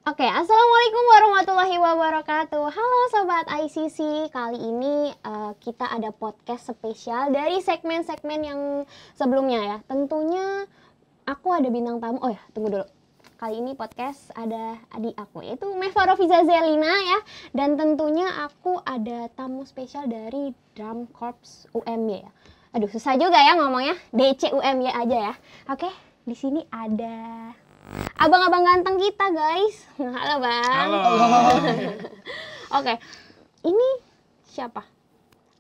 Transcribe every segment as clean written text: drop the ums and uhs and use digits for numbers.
Oke, assalamualaikum warahmatullahi wabarakatuh. Halo sobat ICC, kali ini kita ada podcast spesial dari segmen-segmen yang sebelumnya ya. Tentunya aku ada bintang tamu. Oh ya, tunggu dulu. Kali ini podcast ada adik aku, yaitu Meva Rofiza Zelina ya. Dan tentunya aku ada tamu spesial dari Drum Corps UMY ya. Aduh, susah juga ya ngomongnya. DC UMY aja ya. Oke, di sini ada abang-abang ganteng kita, guys. Halo, Bang. Halo. Oke, ini siapa?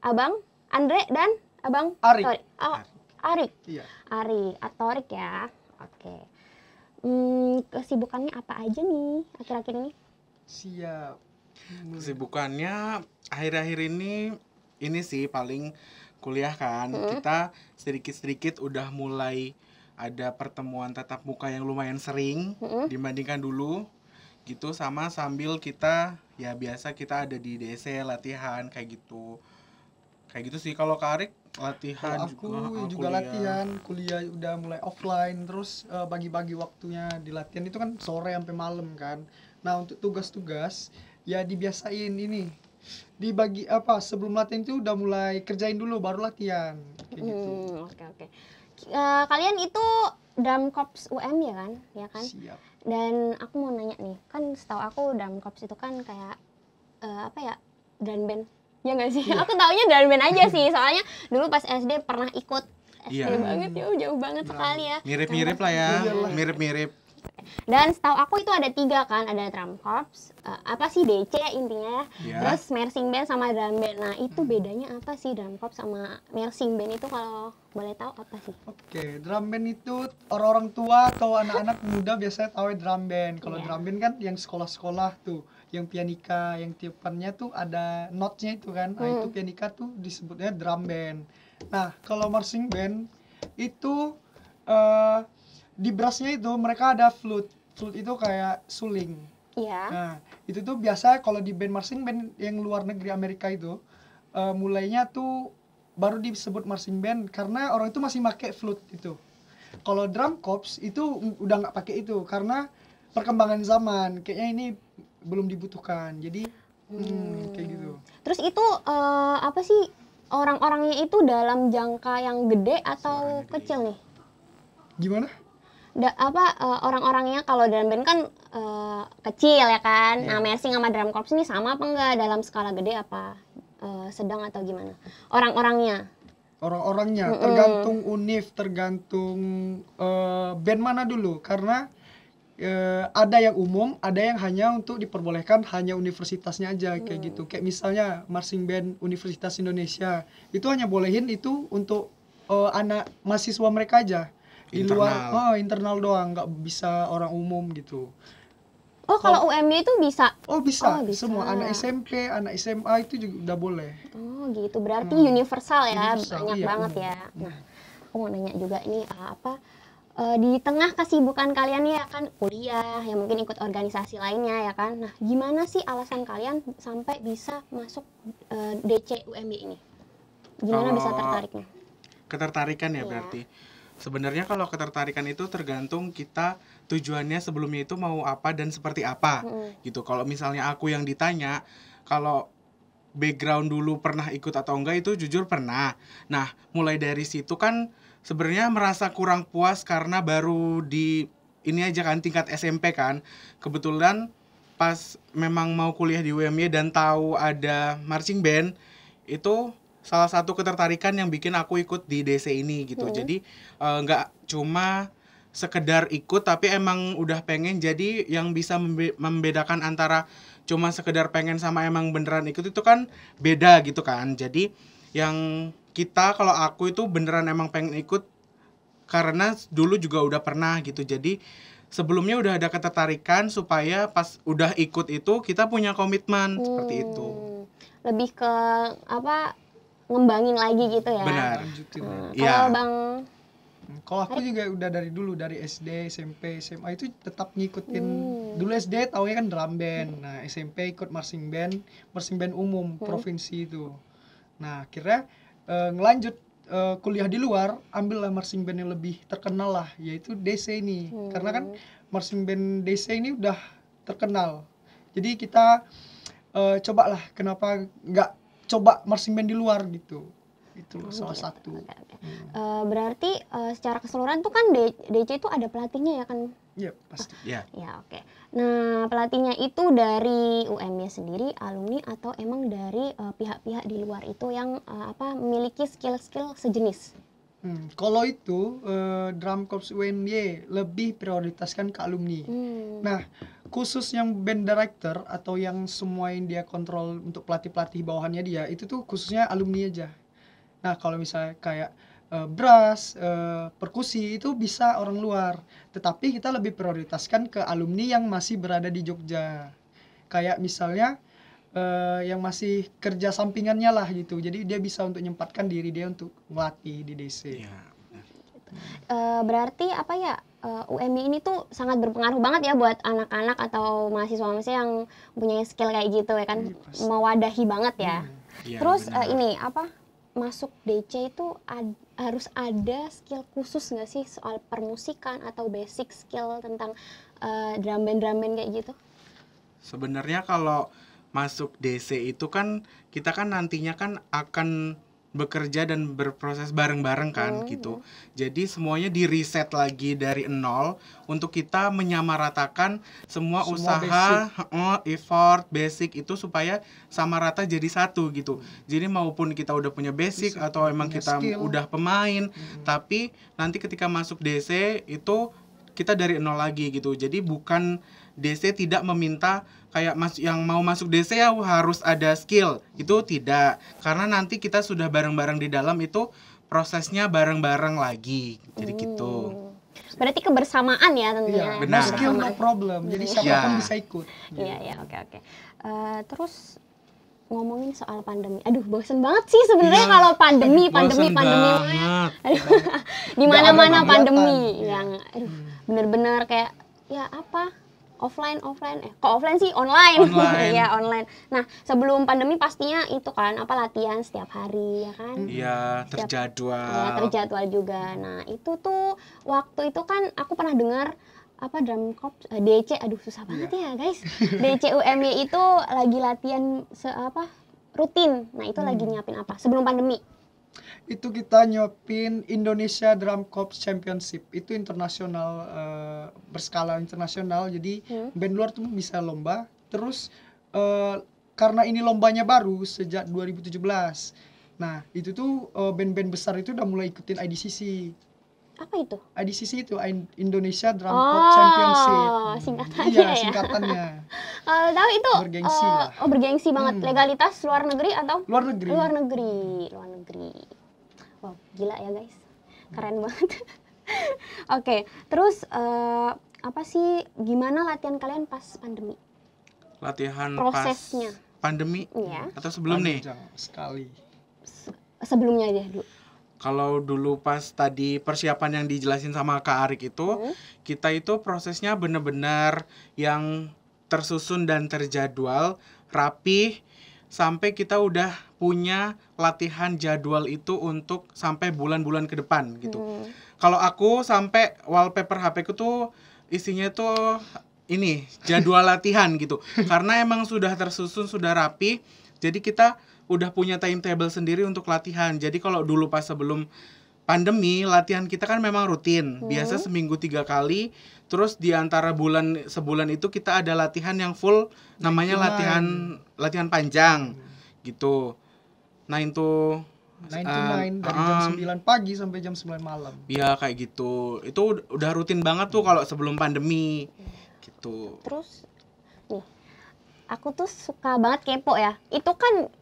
Abang Andre dan Abang Arik. Torik. Oh, Arik. Iya. Ari Atorik ya. Oke. Kesibukannya apa aja nih akhir-akhir ini? Siap. Kesibukannya akhir-akhir ini sih paling kuliah kan. Kita sedikit-sedikit udah mulai ada pertemuan tatap muka yang lumayan sering dibandingkan dulu gitu, sama sambil kita ya biasa kita ada di DC latihan kayak gitu sih. Kalau Kak Arik latihan Kalau aku kuliah. juga latihan, kuliah udah mulai offline, terus bagi-bagi waktunya di latihan itu kan sore sampai malam kan. Nah, untuk tugas-tugas ya dibiasain ini. Dibagi sebelum latihan itu udah mulai kerjain dulu baru latihan kayak gitu. Oke. Kalian itu Drum Corps UM ya kan? Ya kan? Siap. Dan aku mau nanya nih, kan setahu aku Drum Corps itu kan kayak drum band. Ya nggak sih? Iya. Aku taunya drum band aja sih, soalnya dulu pas SD pernah ikut. SD Iya. banget ya, jauh banget sekali ya. Mirip-mirip lah ya, Iyalah. mirip-mirip. Dan setahu aku itu ada 3 kan, ada drum corps, DC intinya ya, Ya. terus marching band sama drum band. Nah itu bedanya apa sih drum corps sama marching band itu, kalau boleh tahu apa sih? Oke, drum band itu orang-orang tua atau anak-anak muda biasanya tahu drum band. Kalau Iya. drum band kan yang sekolah-sekolah tuh, yang pianika, yang tiupannya tuh ada notnya itu kan. Nah, itu pianika tuh disebutnya drum band. Nah, kalau marching band itu di brassnya itu mereka ada flute. Flute itu kayak suling. Iya. Nah, itu tuh biasa kalau di band marching band yang luar negeri Amerika itu mulainya tuh baru disebut marching band karena orang itu masih pakai flute itu. Kalau drum corps itu udah nggak pakai itu karena perkembangan zaman kayaknya ini belum dibutuhkan. Jadi kayak gitu. Terus itu apa sih, orang-orangnya itu dalam jangka yang gede atau kecil nih? Gimana? Orang-orangnya kalau drum band kan kecil ya kan. Iya. Nah, marching sama drum corps ini sama apa enggak, dalam skala gede apa sedang atau gimana? Orang-orangnya. Orang-orangnya tergantung univ, tergantung band mana dulu karena ada yang umum, ada yang hanya untuk diperbolehkan hanya universitasnya aja kayak gitu. Kayak misalnya marching band Universitas Indonesia itu hanya bolehin itu untuk anak mahasiswa mereka aja. Di luar internal doang, nggak bisa orang umum gitu. Oh, kalau UMY itu bisa. Oh bisa, Oh, bisa. semua anak SMP, anak SMA itu juga udah boleh. Oh, gitu. Berarti universal ya, Universal, banyak iya, banget umum. ya. Nah, aku mau nanya juga ini di tengah kesibukan kalian ya kan, kuliah, ya mungkin ikut organisasi lainnya ya kan. Nah, gimana sih alasan kalian sampai bisa masuk DC UMY ini? Gimana bisa tertariknya? Ketertarikan ya Iya. berarti. Sebenarnya kalau ketertarikan itu tergantung kita tujuannya sebelumnya itu mau apa dan seperti apa gitu. Kalau misalnya aku yang ditanya, kalau background dulu pernah ikut atau enggak, itu jujur pernah. Nah, mulai dari situ kan sebenarnya merasa kurang puas karena baru di ini aja kan tingkat SMP kan. Kebetulan pas memang mau kuliah di UMY dan tahu ada marching band, itu salah satu ketertarikan yang bikin aku ikut di DC ini gitu. Jadi nggak cuma sekedar ikut, tapi emang udah pengen jadi yang bisa membedakan antara cuma sekedar pengen sama emang beneran ikut itu kan beda gitu kan. Jadi yang kalau aku itu beneran emang pengen ikut karena dulu juga udah pernah gitu. Jadi sebelumnya udah ada ketertarikan supaya pas udah ikut itu kita punya komitmen seperti itu. Lebih ke ngembangin lagi gitu ya. Benar. Lanjutin. Iya. Kalau Bang Kalau aku juga udah dari dulu, dari SD, SMP, SMA itu tetap ngikutin. Dulu SD taunya kan drum band. Nah, SMP ikut marching band umum provinsi itu. Nah, akhirnya ngelanjut kuliah di luar, ambillah marching band yang lebih terkenal lah, yaitu DC ini. Karena kan marching band DC ini udah terkenal. Jadi kita cobalah, kenapa nggak coba marching band di luar gitu. Itu loh salah satu. Oke. Berarti secara keseluruhan tuh kan DC itu ada pelatihnya ya kan? Iya, pasti. Ya. Ya, oke. Nah, pelatihnya itu dari UMY sendiri, alumni, atau emang dari pihak-pihak di luar itu yang memiliki skill-skill sejenis? Kalau itu drum corps UNY lebih prioritaskan ke alumni. Nah, khusus yang band director atau yang semua yang dia kontrol untuk pelatih-pelatih bawahannya dia, itu tuh khususnya alumni aja. Nah, kalau misalnya kayak brass, perkusi itu bisa orang luar. Tetapi kita lebih prioritaskan ke alumni yang masih berada di Jogja. Kayak misalnya yang masih kerja sampingannya lah gitu. Jadi dia bisa untuk nyempatkan diri dia untuk ngelatih di DC. Iya. Berarti UMI ini tuh sangat berpengaruh banget ya buat anak-anak atau mahasiswa-mahasiswa yang punya skill kayak gitu ya kan, mewadahi banget ya. Iya, Terus benar. masuk DC itu harus ada skill khusus nggak sih soal permusikan atau basic skill tentang drum band kayak gitu? Sebenarnya kalau masuk DC itu kan kita kan nantinya kan akan bekerja dan berproses bareng-bareng kan gitu. Jadi semuanya di reset lagi dari nol untuk kita menyamaratakan semua usaha, effort, basic itu supaya sama rata jadi satu gitu. Jadi maupun kita udah punya basic atau emang kita udah pemain, tapi nanti ketika masuk DC itu kita dari nol lagi gitu. Jadi bukan DC tidak meminta kayak yang mau masuk DC ya harus ada skill. Itu tidak. Karena nanti kita sudah bareng-bareng di dalam itu prosesnya bareng-bareng lagi. Jadi gitu. Berarti kebersamaan ya tentunya. Iya, benar. no skill no problem. Jadi siapapun bisa ikut. Iya, oke. Terus ngomongin soal pandemi. Aduh, bosen banget sih sebenarnya kalau pandemi. Di mana-mana pandemi yang bener-bener kayak ya offline kok offline sih online. Ya online. Nah, sebelum pandemi pastinya itu kan latihan setiap hari ya kan. Iya, terjadwal. Ya, terjadwal juga. Nah, itu tuh waktu itu kan aku pernah dengar drum corps DC, aduh susah banget ya guys. DC UMY itu lagi latihan rutin. Nah, itu lagi nyiapin apa sebelum pandemi? Itu kita nyopin Indonesia Drum Corps Championship. Itu internasional, berskala internasional. Jadi band luar tuh bisa lomba. Terus karena ini lombanya baru sejak 2017. Nah, itu tuh band-band besar itu udah mulai ikutin IDCC. Apa itu? IDCC itu Indonesia Drum Corps Championship. Singkatannya Iya, ya. singkatannya. Kalau tahu itu Bergengsi lah. Bergengsi banget. Legalitas luar negeri atau? Luar negeri. Luar negeri. Wow, gila ya guys. Keren banget. Oke, terus gimana latihan kalian pas pandemi? Latihan prosesnya pas pandemi atau sebelum nih? Sekali. Sebelumnya aja dulu. Kalau dulu pas tadi persiapan yang dijelasin sama Kak Arik itu, kita itu prosesnya benar-benar yang tersusun dan terjadwal, rapih, sampai kita udah punya latihan jadwal itu untuk sampai bulan-bulan ke depan gitu. Kalau aku sampai wallpaper HP ku tuh isinya tuh ini jadwal latihan gitu. Karena emang sudah tersusun, sudah rapi, jadi kita udah punya timetable sendiri untuk latihan. Jadi kalau dulu pas sebelum pandemi, latihan kita kan memang rutin. Biasa seminggu 3 kali. Terus di antara sebulan itu kita ada latihan yang full, namanya latihan panjang gitu. 9 to 9 dari jam 9 pagi sampai jam 9 malam. Iya kayak gitu. Itu udah rutin banget tuh kalau sebelum pandemi gitu. Terus nih, aku tuh suka banget kepo ya. Itu kan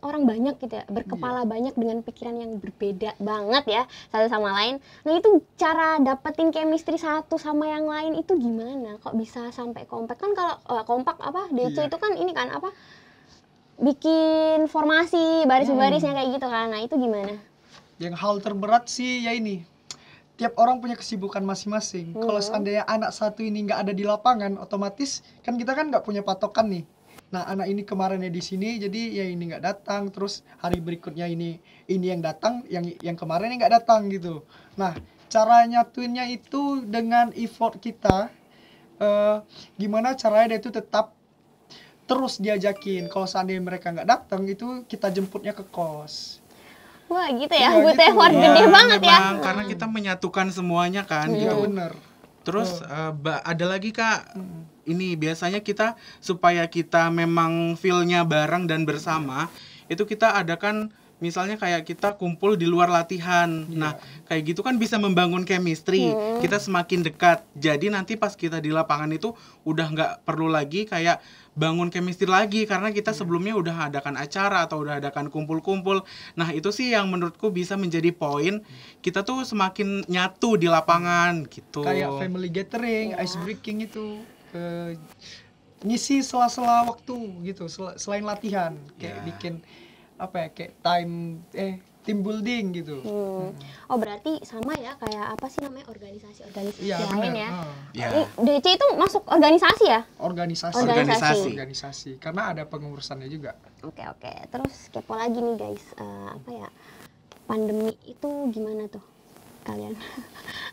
orang banyak gitu ya, berkepala banyak dengan pikiran yang berbeda banget ya satu sama lain. Nah, itu cara dapetin chemistry satu sama yang lain itu gimana? Kok bisa sampai kompak? Kan kalau kompak DC itu kan ini kan bikin formasi baris-barisnya kayak gitu kan. Nah, itu gimana? Yang hal terberat sih ya ini, tiap orang punya kesibukan masing-masing. Kalau seandainya anak satu ini nggak ada di lapangan, otomatis kan kita kan nggak punya patokan nih. Nah, anak ini kemarinnya di sini, jadi ya ini nggak datang. Terus hari berikutnya ini yang datang, yang kemarin nggak datang gitu. Nah, cara nyatuinnya itu dengan effort kita. gimana caranya dia itu tetap terus diajakin. Kalau seandainya mereka nggak datang, itu kita jemputnya ke kos. Wah gitu ya, Iya, butuh gitu. effort Ya, gede banget ya. memang karena kita menyatukan semuanya kan Iya gitu. bener. Terus ada lagi Kak, ini biasanya kita supaya kita memang feel-nya bareng dan bersama, itu kita adakan misalnya kayak kita kumpul di luar latihan. Nah, kayak gitu kan bisa membangun chemistry. Kita semakin dekat. Jadi nanti pas kita di lapangan itu udah nggak perlu lagi kayak bangun chemistry lagi karena kita sebelumnya udah adakan acara atau udah adakan kumpul-kumpul. Nah, itu sih yang menurutku bisa menjadi poin kita tuh semakin nyatu di lapangan gitu. Kayak family gathering, ice breaking itu ngisi sela-sela waktu gitu, selain latihan kayak bikin apa ya, kayak team building gitu. Oh berarti sama ya kayak apa sih namanya organisasi Iya lain benar. ya. Ya. Ini DC itu masuk organisasi ya? Organisasi karena ada pengurusannya juga. Oke. Terus kepo lagi nih guys, apa ya, pandemi itu gimana tuh kalian?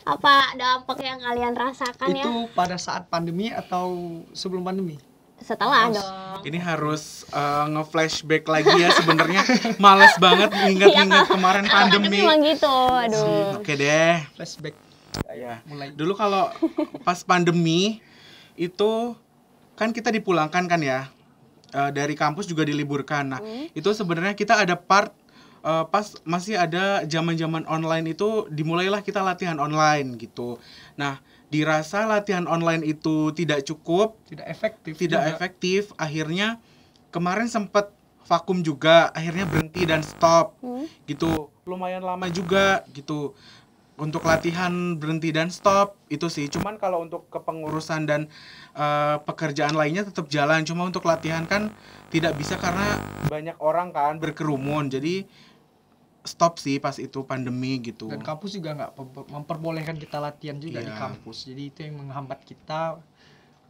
Apa dampak yang kalian rasakan ya? Itu pada saat pandemi atau sebelum pandemi? Setelah dong. Ini harus nge-flashback lagi ya sebenarnya. Males banget ingat-ingat kemarin pandemi. Emang gitu, aduh. Oke deh. Flashback. Ya. Mulai. Dulu kalau pas pandemi itu kan kita dipulangkan kan ya. Dari kampus juga diliburkan. Nah, itu sebenarnya kita ada part pas masih ada zaman-zaman online itu dimulailah kita latihan online gitu. Nah, dirasa latihan online itu tidak cukup, Tidak efektif. efektif, akhirnya kemarin sempat vakum juga, akhirnya berhenti dan stop gitu. Lumayan lama juga gitu untuk latihan berhenti dan stop itu sih. Cuman kalau untuk kepengurusan dan pekerjaan lainnya tetap jalan. Cuma untuk latihan kan tidak bisa karena banyak orang kan berkerumun. Jadi stop sih pas itu pandemi gitu. Dan kampus juga nggak memperbolehkan kita latihan juga di kampus. Jadi itu yang menghambat kita.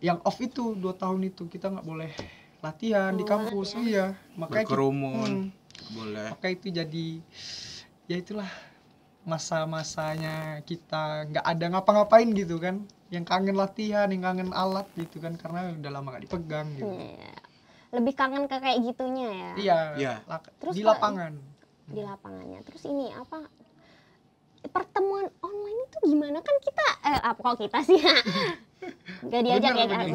Yang off itu 2 tahun itu kita nggak boleh latihan di kampus. Iya, makanya berkerumun. Boleh. Maka itu jadi ya itulah masa-masanya kita nggak ada ngapa-ngapain gitu kan. Yang kangen latihan, yang kangen alat gitu kan, karena udah lama nggak dipegang gitu. Lebih kangen ke kayak gitunya ya. Iya. Terus di kalau lapangan. Di lapangannya. Terus ini apa, pertemuan online itu gimana kan kita kok kita sih nggak diajak ya kan?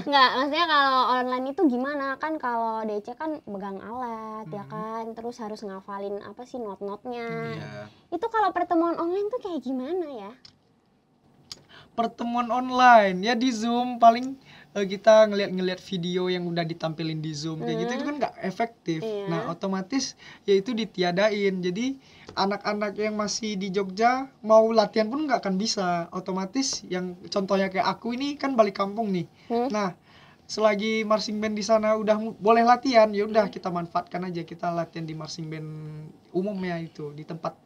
Nggak, maksudnya kalau online itu gimana kan, kalau DC kan megang alat ya kan, terus harus ngafalin apa sih not-notnya. Itu kalau pertemuan online tuh kayak gimana ya? Pertemuan online ya di Zoom paling kita ngeliat video yang udah ditampilin di Zoom kayak gitu, itu kan nggak efektif. Nah otomatis ya itu ditiadain. Jadi anak-anak yang masih di Jogja mau latihan pun nggak akan bisa. Otomatis yang contohnya kayak aku ini kan balik kampung nih. Nah selagi marching band di sana udah boleh latihan, ya udah kita manfaatkan aja, kita latihan di marching band umumnya itu di tempat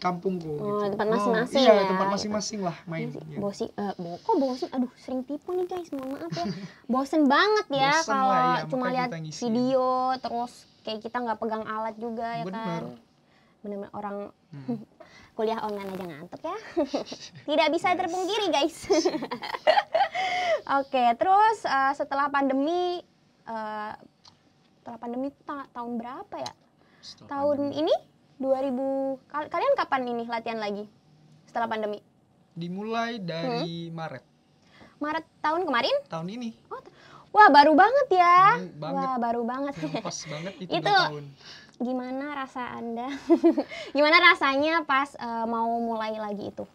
kampungku gitu. Tempat masing-masing iya, ya. tempat masing-masing lah main. Bosi, kok bosen? Aduh, sering tipu nih guys, mohon maaf ya. Bosen banget ya Bosen kalau lah, ya, cuma makanya lihat kita ngisi. video terus kayak kita nggak pegang alat juga ya Bener. kan. Bener-bener orang kuliah online aja ngantuk ya. Tidak bisa terpungkiri guys. Oke, terus setelah pandemi tahun berapa ya? Tahun ini 2000, kalian kapan ini latihan lagi setelah pandemi? Dimulai dari Maret Tahun kemarin? tahun ini. Wah baru banget ya. Banget. Wah baru banget. Yang pas banget itu 2 Itu tahun. gimana rasa Anda? Gimana rasanya pas mau mulai lagi itu?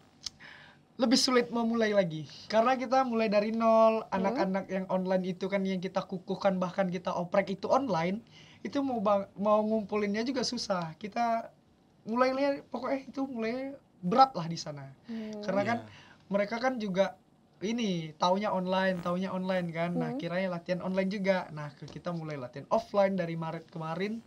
Lebih sulit memulai lagi karena kita mulai dari nol. Anak-anak yang online itu kan yang kita kukuhkan, bahkan kita oprek itu online, itu mau ngumpulinnya juga susah. Kita mulai pokoknya itu mulai berat lah di sana. Karena kan mereka kan juga ini taunya online kan. Nah, kiranya latihan online juga. Nah, kita mulai latihan offline dari Maret kemarin.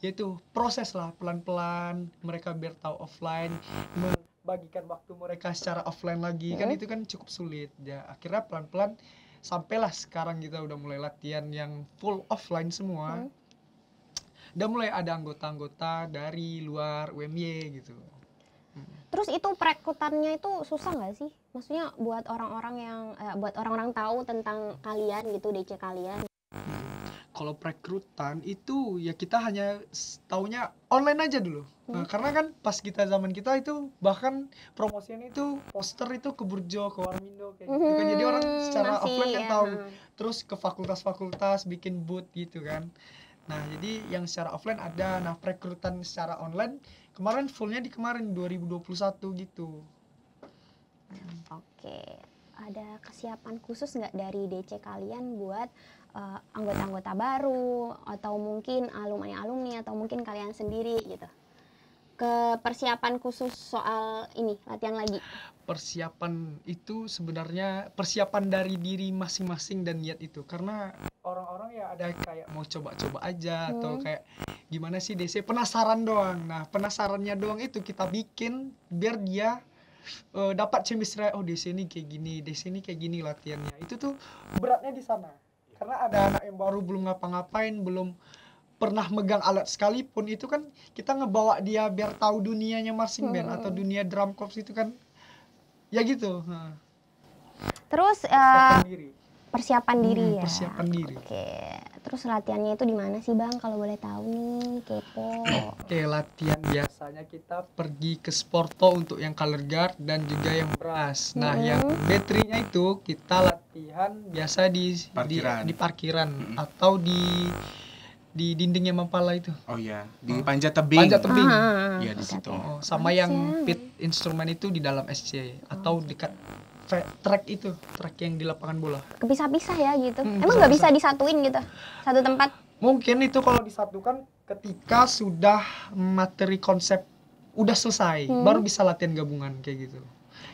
Yaitu proses lah pelan-pelan mereka biar tahu offline, membagikan waktu mereka secara offline lagi. Kan itu kan cukup sulit. Ya, akhirnya pelan-pelan sampailah sekarang kita udah mulai latihan yang full offline semua. Udah mulai ada anggota-anggota dari luar UMY gitu. Terus itu perekrutannya itu susah nggak sih? Maksudnya buat orang-orang tahu tentang kalian gitu, DC kalian. Kalau perekrutan itu ya kita hanya taunya online aja dulu. Nah, karena kan pas zaman kita itu bahkan promosinya itu poster itu ke Burjo, ke Warmindo kayak gitu kan. Jadi orang secara Masih, offline kan ya. tahu. Terus ke fakultas-fakultas bikin booth gitu kan. Nah, jadi yang secara offline ada. Nah, perekrutan secara online kemarin fullnya di kemarin 2021 gitu. Oke, ada kesiapan khusus nggak dari DC kalian buat anggota-anggota baru atau mungkin alumni atau mungkin kalian sendiri gitu? Ke persiapan khusus soal ini latihan lagi. Persiapan itu sebenarnya persiapan dari diri masing-masing dan niat itu, karena orang-orang ya ada kayak mau coba-coba aja atau kayak gimana sih DC, penasaran doang. Nah, penasarannya doang itu kita bikin biar dia dapat chemistry. Oh, DC ini kayak gini, DC ini kayak gini latihannya. Itu tuh beratnya di sana, karena ada anak yang baru belum ngapa-ngapain, belum pernah megang alat sekalipun, itu kan kita ngebawa dia biar tahu dunianya marching band atau dunia drum corps itu kan ya gitu. Nah, Terus persiapan diri ya. persiapan diri. Oke. Terus latihannya itu di mana sih Bang? Kalau boleh tahu nih, kepo. Oke, latihan biasanya kita pergi ke Sporto untuk yang color guard dan juga yang brass. Nah, yang battery-nya itu kita latihan biasa di parkiran atau di dindingnya Mapala itu. Oh iya, di panjat tebing. Panjat tebing. Iya, di situ. Sama yang pit instrumen itu di dalam SC atau dekat track itu, track yang di lapangan bola. Kepisah-pisah ya gitu. Emang nggak bisa disatuin gitu? Satu tempat? Mungkin itu kalau disatukan ketika sudah materi konsep udah selesai, baru bisa latihan gabungan kayak gitu.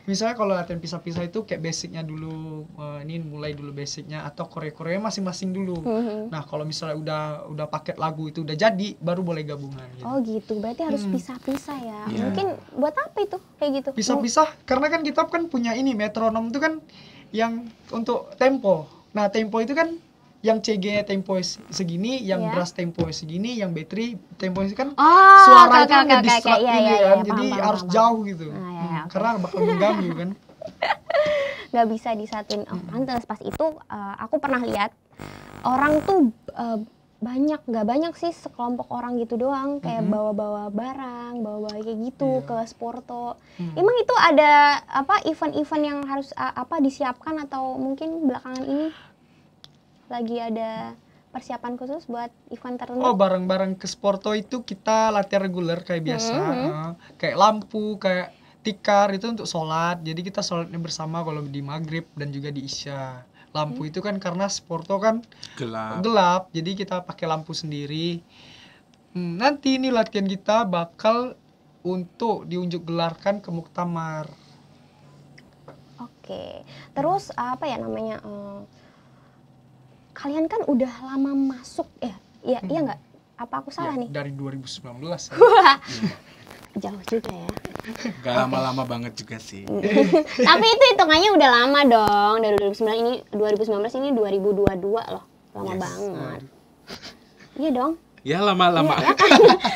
Misalnya kalau latihan pisah-pisah itu kayak basicnya dulu, ini mulai dulu basicnya atau koreo-koreo masing-masing dulu. Nah, kalau misalnya udah paket lagu itu udah jadi, baru boleh gabungan gitu. Oh gitu, berarti harus pisah-pisah ya. Mungkin buat apa itu kayak gitu? Pisah-pisah karena kan kita kan punya ini metronom itu kan yang untuk tempo. Nah, tempo itu kan yang CG tempo segini, yang brass tempo segini, yang battery tempo kan suara itu ngedistrak ini kan. Jadi harus jauh gitu. Karena bakal mengganggu kan. Nggak bisa disatuin. Oh, pantes pas itu aku pernah lihat orang tuh nggak banyak sih, sekelompok orang gitu doang kayak bawa-bawa barang, bawa-bawa kayak gitu ke Sporto. Emang itu ada event-event yang harus disiapkan atau mungkin belakangan ini lagi ada persiapan khusus buat event tertentu? Oh, barang-barang ke Sporto itu kita latihan reguler kayak biasa. Kayak lampu, kayak tikar itu untuk sholat. Jadi kita sholatnya bersama kalau di maghrib dan juga di isya. Lampu itu kan karena Sporto kan gelap, jadi kita pakai lampu sendiri. Nanti ini latihan kita bakal untuk diunjuk gelarkan ke Muktamar. Oke. Terus kalian kan udah lama masuk iya nggak? Apa aku salah nih? Dari 2019 ya. Jauh juga ya. Gak lama-lama banget juga sih. Tapi itu hitungannya udah lama dong. Dari 2019 ini 2022 loh. Lama banget. Iya dong. Ya lama-lama. Ya, kan?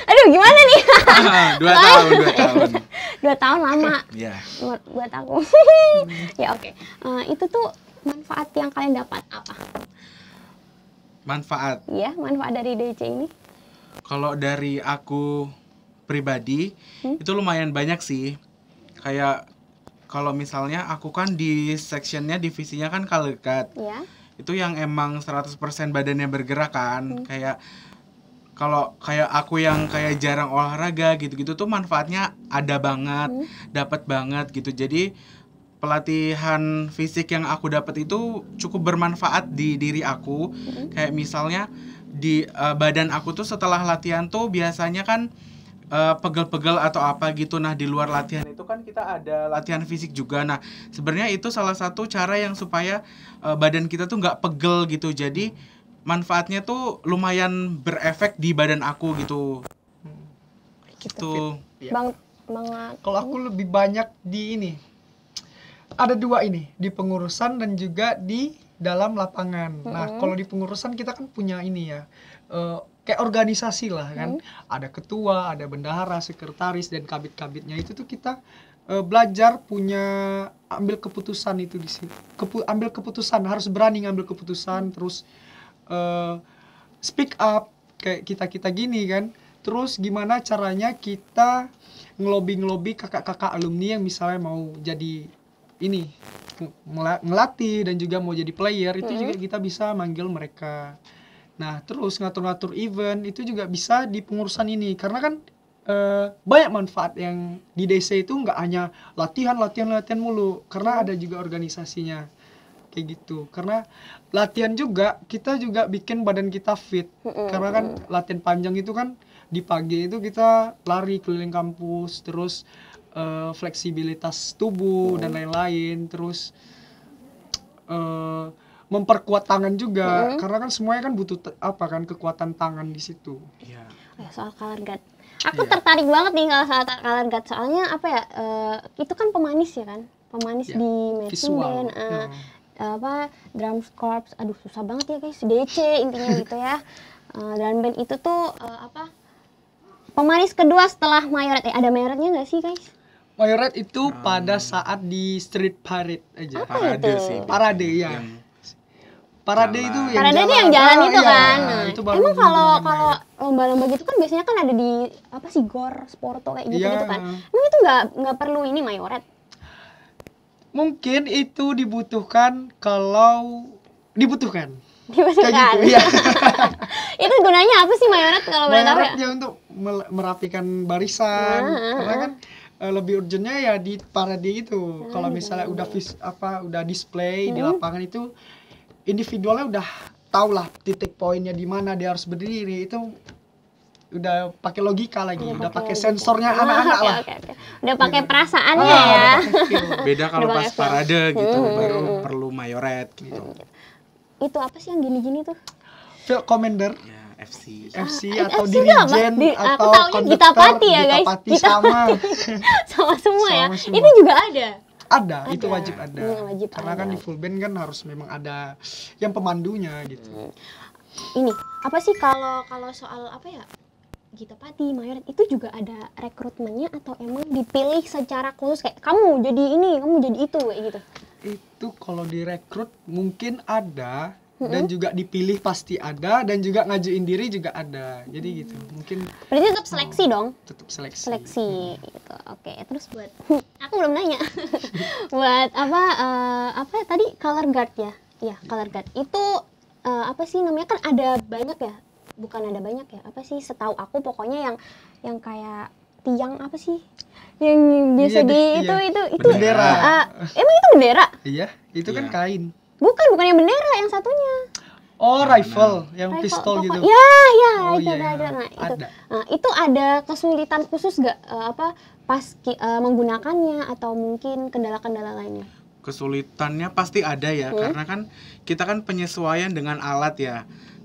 Aduh, gimana nih? 2 tahun. 2 tahun lama. Iya. Buat aku. Ya oke. Itu tuh manfaat yang kalian dapat apa? Manfaat. Iya, manfaat dari DC ini. Kalau dari aku pribadi itu lumayan banyak sih. Kayak kalau misalnya aku kan di sectionnya, divisinya kan kalekat. Iya. Itu yang emang 100% badannya bergerak kan. Kayak kalau kayak aku yang kayak jarang olahraga gitu-gitu tuh manfaatnya ada banget, dapat banget gitu. Jadi pelatihan fisik yang aku dapat itu cukup bermanfaat di diri aku. Kayak misalnya di badan aku tuh setelah latihan tuh biasanya kan pegel-pegel atau apa gitu. Nah, di luar latihan itu kan kita ada latihan fisik juga. Nah, sebenarnya itu salah satu cara yang supaya badan kita tuh nggak pegel gitu. Jadi manfaatnya tuh lumayan berefek di badan aku gitu. Gitu. Bang, kalau aku lebih banyak di ini. Ada 2 ini, di pengurusan dan juga di dalam lapangan. Nah, kalau di pengurusan kita kan punya ini ya. kayak organisasi lah kan. Ada ketua, ada bendahara, sekretaris dan kabit-kabitnya. Itu tuh kita belajar punya ambil keputusan itu di sini. Ambil keputusan, harus berani ngambil keputusan, terus speak up kayak kita gini kan. Terus gimana caranya kita ngelobi kakak-kakak alumni yang misalnya mau jadi ini ngelatih dan juga mau jadi player, itu juga kita bisa manggil mereka. Nah, terus ngatur-ngatur event itu juga bisa di pengurusan ini, karena kan banyak manfaat yang di DC itu, nggak hanya latihan mulu, karena ada juga organisasinya kayak gitu. Karena latihan juga kita juga bikin badan kita fit, karena kan latihan panjang itu kan di pagi itu kita lari keliling kampus, terus fleksibilitas tubuh dan lain-lain, terus memperkuat tangan juga, karena kan semuanya kan butuh kekuatan tangan di situ. Iya. Soal color guard, aku tertarik banget nih kalau soal color guard, soalnya apa ya, itu kan pemanis ya kan, pemanis di marching band, drum corps, aduh susah banget ya guys, DC intinya gitu ya. Drum band itu tuh pemanis kedua setelah mayoret. Ada mayoretnya nggak sih guys? Mayoret itu pada saat di street parade aja. Parade sih. Parade ya. Parade itu yang parade jalan. itu yang jalan itu iya, kan. Nah, itu baru emang kalau mayoret. lomba-lomba gitu kan biasanya kan ada di apa sih, GOR, Sporto kayak gitu Iya. kan. Emang itu nggak perlu ini mayoret? Mungkin itu dibutuhkan kalau dibutuhkan. Dibutuhkan. Kayak gitu, iya. Itu gunanya apa sih mayoret kalau boleh tahu ya? Mayoret ya untuk merapikan barisan. Karena kan lebih urgentnya ya di parade itu. Kalau misalnya udah display di lapangan itu, individualnya udah tahu lah titik poinnya di mana dia harus berdiri, itu udah pakai logika lagi, udah pakai sensornya anak-anak lah. Oke. Udah pakai perasaannya Ah, ya. udah pakai feel. Beda kalau Udah pas pakai feel. parade gitu baru perlu mayoret gitu. Itu apa sih yang gini-gini tuh? Field commander, Ya, FC. FC FC atau itu apa? dirijen Aku atau taunya konduktor, Gita Pati ya, guys. Gita Pati Gita sama. Sama semua ya. Sama semua. Itu juga ada. Ada, itu wajib ada. Wajib Karena ada. kan di full band kan harus memang ada yang pemandunya gitu. Ini apa sih kalau soal apa ya? Gita Pati, mayoret itu juga ada rekrutmennya atau emang dipilih secara khusus kayak kamu jadi ini, kamu jadi itu kayak gitu? Itu kalau direkrut mungkin ada, dan juga dipilih pasti ada, dan juga ngajuin diri juga ada. Jadi gitu. Mungkin Berarti tetap seleksi dong? tetap seleksi. Seleksi gitu. Oke, terus buat aku belum nanya. Buat apa tadi color guard ya? Iya, color guard. Itu apa sih namanya, kan ada banyak ya? Bukan ada banyak ya? Apa sih, setahu aku pokoknya yang kayak tiang apa sih? Yang biasa Iya, di iya. itu Bendera. Emang itu bendera? Iya, itu kan Iya. kain. Bukan yang bendera, yang satunya. Oh, rifle, yang Rifle, pistol gitu. Ya, Oh, itu iya. ada. Nah, itu. Ada. Nah, itu ada kesulitan khusus nggak pas menggunakannya atau mungkin kendala-kendala lainnya? Kesulitannya pasti ada ya, karena kan kita kan penyesuaian dengan alat ya.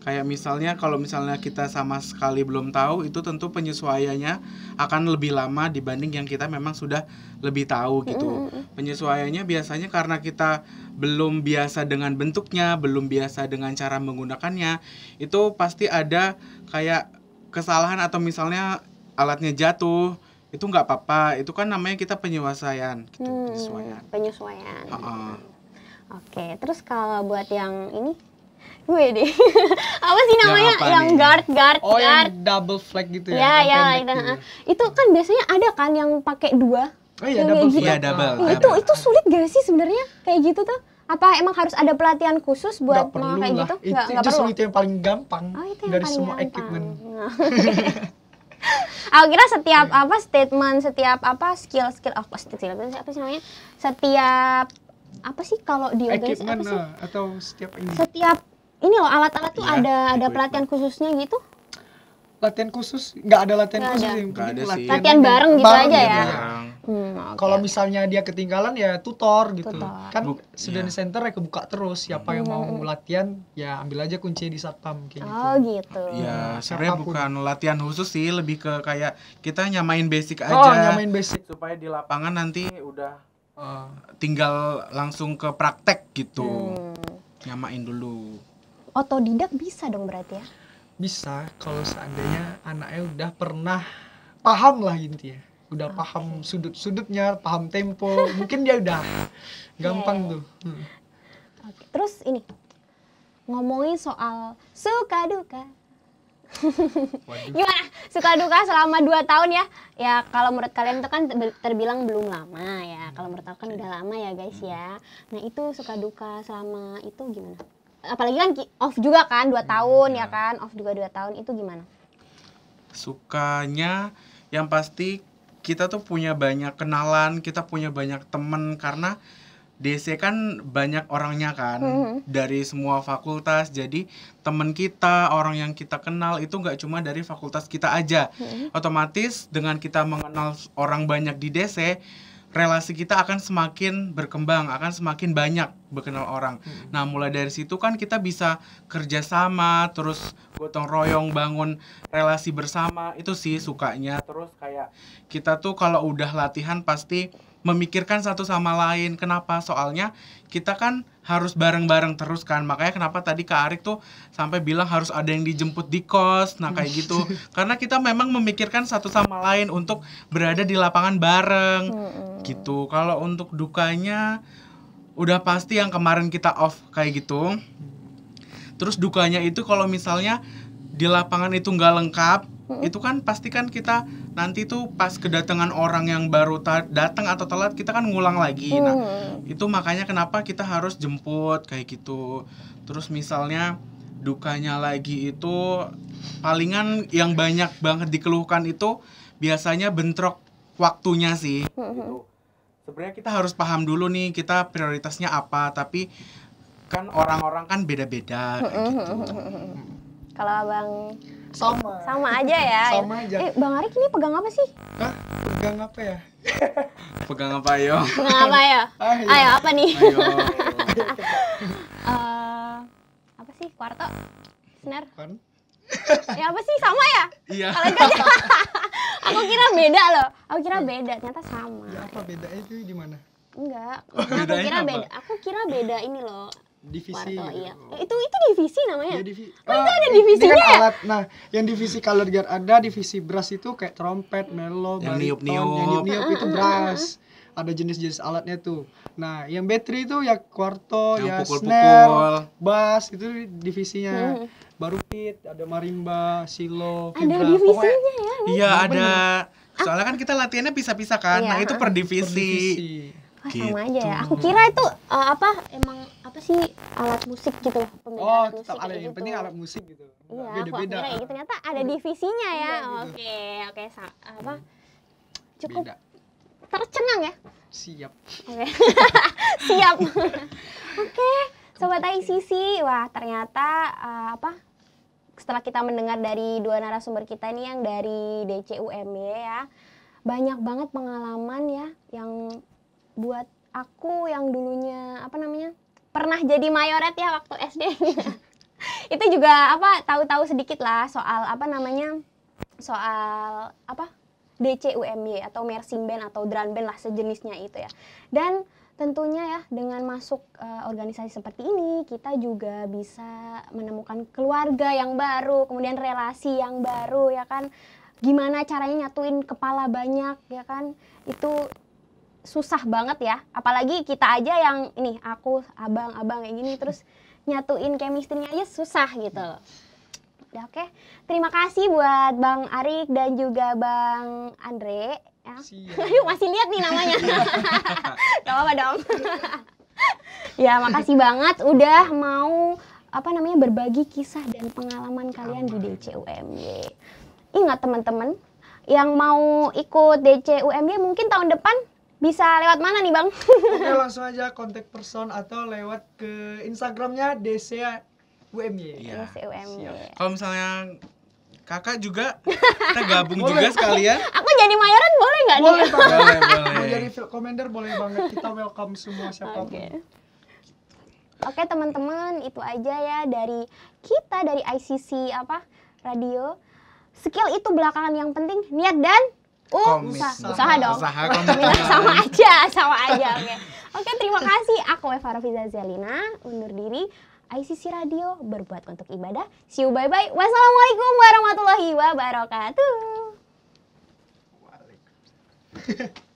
Kayak misalnya kalau misalnya kita sama sekali belum tahu, itu tentu penyesuaiannya akan lebih lama dibanding yang kita memang sudah lebih tahu gitu. Penyesuaiannya biasanya karena kita belum biasa dengan bentuknya, belum biasa dengan cara menggunakannya, itu pasti ada kayak kesalahan atau misalnya alatnya jatuh, itu nggak apa-apa, itu kan namanya kita penyesuaian gitu, penyesuaian. Penyesuaian. Heeh. Oke, terus kalau buat yang ini, gue deh, apa sih namanya, apa yang nih? guard. Oh, yang double flag gitu ya? Ya, yang ya, pendek itu, gitu. itu kan biasanya ada kan yang pakai dua. Oh iya, Yang double kayak gitu. flag. Iya, double. Ah, Itu sulit gak sih sebenarnya kayak gitu tuh? Apa emang harus ada pelatihan khusus buat nggak perlu kayak lah. gitu? Itu Nggak justru perlu. itu yang paling gampang Oh, itu yang dari paling semua gampang. equipment. Aku kira setiap statement, setiap skill apa sih namanya? Setiap apa sih kalau di organisasi Equipment apa sih? atau setiap ini. Setiap ini loh alat-alat tuh Iya, ada equipment. pelatihan khususnya gitu. Latihan khusus? Nggak ada latihan Nggak khusus ada. yang Nggak penting ada sih. Latihan bareng gitu aja ya? Barang. Oke, Kalau oke. misalnya dia ketinggalan ya tutor gitu. Tutor. Kan Buk- student iya. center ya kebuka terus. Siapa yang mau latihan ya ambil aja kunci di satpam kayak gitu. Oh gitu. Ya, sebenarnya Siapapun. bukan latihan khusus sih, lebih ke kayak kita nyamain basic aja. Oh, nyamain basic. Supaya di lapangan nanti udah Ah. tinggal langsung ke praktek gitu. Hmm. Nyamain dulu. Otodidak bisa dong berarti ya? Bisa kalau seandainya anaknya udah pernah paham lah intinya, udah paham sudut-sudutnya, paham tempo, mungkin dia udah gampang tuh. Oke, terus ini ngomongin soal suka duka. Waduh. Gimana suka duka selama 2 tahun ya? Ya kalau menurut kalian itu kan terbilang belum lama ya. Kalau menurut aku kan udah lama ya guys ya. Nah itu suka duka selama itu gimana? Apalagi kan off juga kan 2 tahun ya kan, off juga 2 tahun, itu gimana? Sukanya yang pasti kita tuh punya banyak kenalan, kita punya banyak temen, karena DC kan banyak orangnya kan, dari semua fakultas. Jadi temen kita, orang yang kita kenal itu nggak cuma dari fakultas kita aja. Otomatis dengan kita mengenal orang banyak di DC, relasi kita akan semakin berkembang, akan semakin banyak berkenal orang. Nah mulai dari situ kan kita bisa kerjasama, terus gotong royong bangun relasi bersama. Itu sih sukanya. Terus kayak kita tuh kalau udah latihan pasti memikirkan satu sama lain. Kenapa? Soalnya kita kan harus bareng-bareng terus kan. Makanya kenapa tadi Kak Arik tuh sampai bilang harus ada yang dijemput di kos. Nah kayak gitu. Karena kita memang memikirkan satu sama lain untuk berada di lapangan bareng gitu. Kalau untuk dukanya udah pasti yang kemarin kita off kayak gitu. Terus dukanya itu kalau misalnya di lapangan itu nggak lengkap, itu kan pasti kan kita nanti tuh pas kedatangan orang yang baru datang atau telat, kita kan ngulang lagi. Nah itu makanya kenapa kita harus jemput kayak gitu. Terus misalnya dukanya lagi itu palingan yang banyak banget dikeluhkan itu biasanya bentrok waktunya sih gitu. Sebenarnya kita harus paham dulu nih kita prioritasnya apa, tapi kan orang-orang kan beda-beda kayak gitu. Kalau Abang Sama aja ya. Sama aja. Bang Arik ini pegang apa sih? Hah? Pegang apa ya? Pegang apa yo? Pegang apa ya? Ayo. Ayo apa nih? Ayo. Apa sih? Kuarto? Snare? Kan? Ya apa sih? Sama ya? Iya. Kalau itu aja. Aku kira beda loh. Aku kira beda, ternyata sama. Ya apa bedanya itu di mana? Enggak. Bedanya apa? Aku kira beda ini loh. Divisi. Kuarto, gitu. iya. Itu divisi namanya. Ya, divisi. Oh, itu ada Ini divisinya kan ya? alat. Nah, yang divisi color guard ada, divisi brass itu kayak trompet, melo, Yang bariton, niup-niup. yang niup-niup itu brass. Ada jenis-jenis alatnya tuh. Nah, yang battery itu ya kuarto, Yang ya pukul-pukul. snare, bass itu divisinya. Baru pit, ada marimba, silo, Ada vibra. divisinya Pokoknya ya. Iya ada. Soalnya kan kita latihannya pisah-pisah kan. Iya, Nah itu per per divisi. divisi. Oh, sama aja Gitu. ya. Aku kira itu emang apa sih alat musik gitu loh, pembedaan Oh, alat musik tetap ada kayak yang gitu. penting alat musik gitu. Iya, aku Beda-beda. kira kayak gitu. Ternyata ada divisinya ya. Iya, gitu. Oke, apa? Cukup Beda. tercengang ya. Siap. Oke. Siap. Oke, sobat ICC. Wah, ternyata setelah kita mendengar dari 2 narasumber kita ini yang dari DCUMY ya, banyak banget pengalaman ya yang buat aku yang dulunya pernah jadi mayoret ya waktu SD. Itu juga tahu-tahu sedikit lah soal soal DCUMY atau marching band atau drum band lah sejenisnya itu ya. Dan tentunya ya dengan masuk organisasi seperti ini kita juga bisa menemukan keluarga yang baru, kemudian relasi yang baru ya kan. Gimana caranya nyatuin kepala banyak ya kan, itu susah banget ya, apalagi kita aja yang ini aku abang kayak gini terus nyatuin chemistry-nya aja susah gitu loh. Udah oke. Terima kasih buat Bang Arik dan juga Bang Andre ya. Aduh, masih lihat nih namanya. Gak apa-apa dong. Ya makasih banget udah mau berbagi kisah dan pengalaman kalian di DCUMY. Ingat teman-teman, yang mau ikut DCUMY mungkin tahun depan bisa lewat mana nih Bang? Oke, langsung aja kontak person atau lewat ke Instagramnya DCUMY. Iya. DCUMY. Kalau misalnya kakak juga kita gabung juga sekalian. Aku jadi mayoret boleh nggak nih? Boleh banget. Boleh. Mau jadi field commander boleh banget. Kita welcome semua siapapun. Oke teman-teman, itu aja ya dari kita dari ICC radio. Skill itu belakangan, yang penting niat dan usaha dong. Usaha sama aja. Oke, terima kasih. Aku Eva Rafiza Zelina undur diri. ICC Radio, berbuat untuk ibadah. See you, bye-bye. Wassalamualaikum warahmatullahi wabarakatuh. Waalaikumsalam.